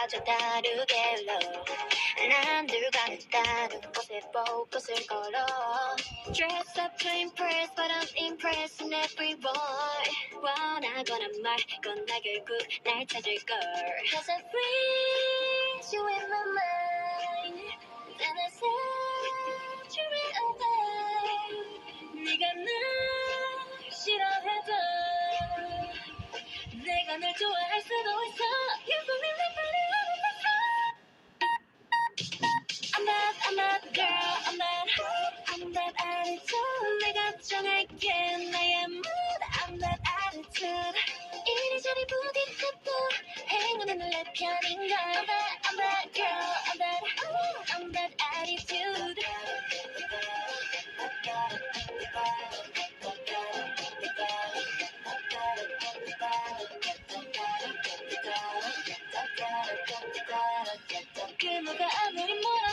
좀 다르게 love 남들과는 다른 곳에 focus을 걸어 Dress up to impress but I'm impressing everyone 원하거나 말건 나 결국 날 찾을걸 Cause I freeze you in my mind Then I set you away 네가 날 싫어해도 내가 널 좋아할 수도 있어 You put me like body on the I'm that girl I'm that attitude 내가 정할게 나의 mood I'm that attitude 이리저리 부딪혀도 행운은 내 편인걸 I'm that girl I'm that attitude 그 누가 아무리 뭐라